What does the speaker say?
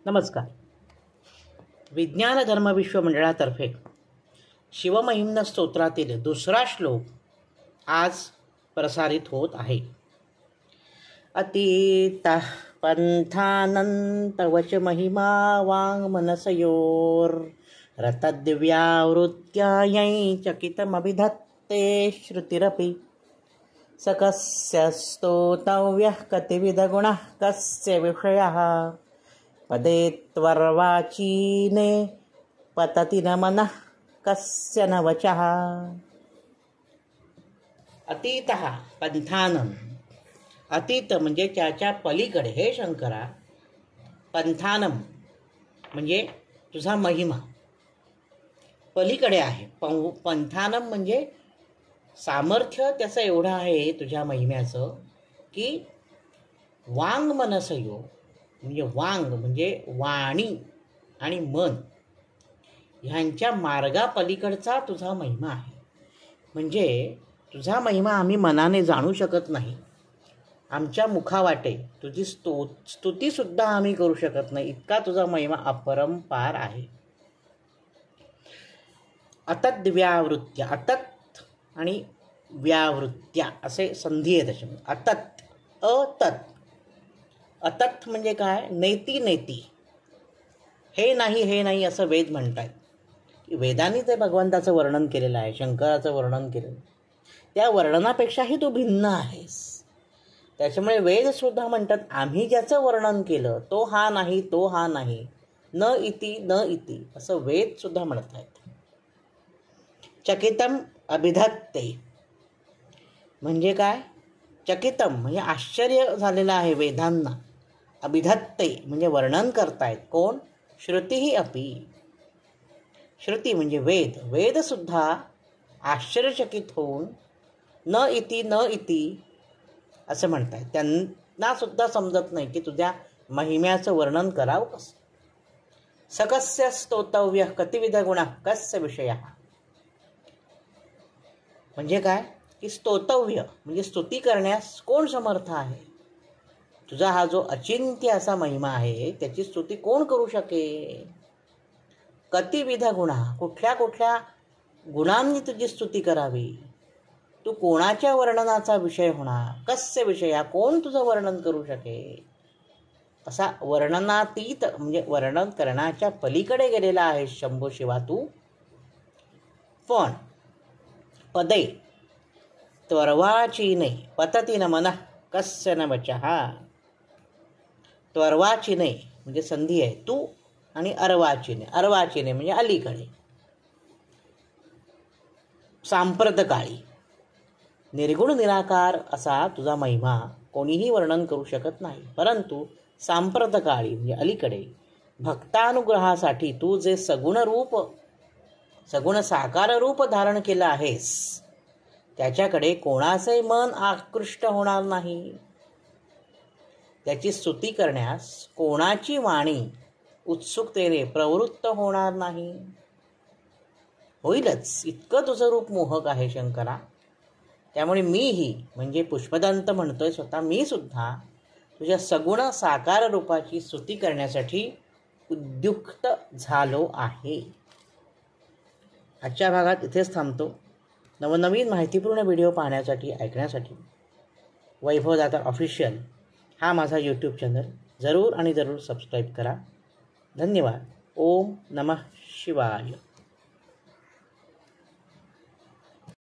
नमस्कार. विज्ञान धर्म विश्व मंडळातर्फे शिवमहिम्न स्तोत्रातील दुसरा श्लोक आज प्रसारित होत आहे. अतीत पंथानंतवच महिमा वांग मनसयोर रतद्व्यावृत्यायै चकितमभिधत्ते श्रुतिरपि सकस्य स्तोतव्यः कतिविधगुणः कस्य विषयः पदे त्वर्वाचीने पतति न मनः कस्य न वचः. अतीतः पंथानं, अतीत म्हणजे त्याच्या पलीकडे हे शंकरा. पंथानम म्हणजे तुझा महिमा पलीकडे आहे. पंथानम म्हणजे सामर्थ्य त्याचं एवढं आहे तुझ्या महिम्याचं की वांग मनसयो म्हणजे वांग म्हणजे वाणी आणि मन ह्यांच्या मार्गापलीकडचा तुझा महिमा आहे. म्हणजे तुझा महिमा आम्ही मनाने जाणू शकत नाही. आमच्या मुखावाटे तुझी स्तुतीसुद्धा आम्ही करू शकत नाही, इतका तुझा महिमा अपरंपार आहे. अतत व्यावृत्त्या, अतत आणि व्यावृत्त्या असे संधी आहे त्याच्यामध्ये. अतत अतत. अतत म्हणजे काय? नेती नेती, हे नाही असं वेद म्हणतात. वेदांनी ते भगवंताचं वर्णन केलेलं आहे, शंकराचं वर्णन केलेलं. त्या वर्णनापेक्षाही तू भिन्न आहेस. त्याच्यामुळे वेदसुद्धा म्हणतात आम्ही ज्याचं वर्णन केलं तो हा नाही, तो हा नाही, न इति असं वेदसुद्धा म्हणत आहेत. चकितम अभिधत्ते म्हणजे काय? चकितम म्हणजे आश्चर्य झालेलं आहे वेदांना. अभिधत्ते म्हणजे वर्णन करतायत कोण? श्रुतीही अपि. श्रुती म्हणजे वेद. वेदसुद्धा आश्चर्यचकित होऊन न इति असं म्हणतायत. त्यांना सुद्धा समजत नाही की तुझ्या महिम्याचं वर्णन करावं कसं. सकस्य स्तोतव्य कतिविध गुणा कस्य विषय म्हणजे काय? की स्तोतव्य म्हणजे स्तुती करण्यास कोण समर्थ आहे? तुझा हा जो अचिंत्य असा महिमा आहे त्याची स्तुती कोण करू शकेल? कतिविध गुणा, कुठल्या कुठल्या गुणांनी तुझी स्तुती करावी? तू कोणाच्या वर्णनाचा विषय होणार? कस्य विषया, कोण तुझं वर्णन करू शकेल? असा वर्णनातीत म्हणजे वर्णन करण्याच्या पलीकडे गेलेला आहे शंभो शिवा तू. पण पदे त्वर्वाचीने पतति न मनः कस्य न वचः. त्वर्वाचीने म्हणजे संधी आहे तू, आणि अर्वाचीने म्हणजे अलीकडे. सांप्रतकाळी निर्गुण निराकार असा तुझा महिमा कोणीही वर्णन करू शकत नाही. परंतु सांप्रतकाळी म्हणजे अलीकडे भक्तानुग्रहासाठी तू जे सगुण साकार रूप धारण केलं आहेस त्याच्याकडे कोणाचे मन आकृष्ट होणार नाही. त्याची स्तुती करण्यास कोणाची वाणी उत्सुकतेने प्रवृत्त होणार नाही. होईलच इतकं तुझं रूप मोहक आहे शंकरा. त्यामुळे मीही म्हणजे पुष्पदंत म्हणतोय स्वतः, मी सुद्धा तुझ्या सगुण साकार रूपाची स्तुती करण्यासाठी उद्युक्त झालो आहे. आजच्या भागात इथेच थांबतो. नवनवीन माहितीपूर्ण व्हिडिओ पाहण्यासाठी, ऐकण्यासाठी वैभव दातार ऑफिशियल हा माझा यूट्यूब चॅनल जरूर सबस्क्राईब करा. धन्यवाद. ओम नमः शिवाय.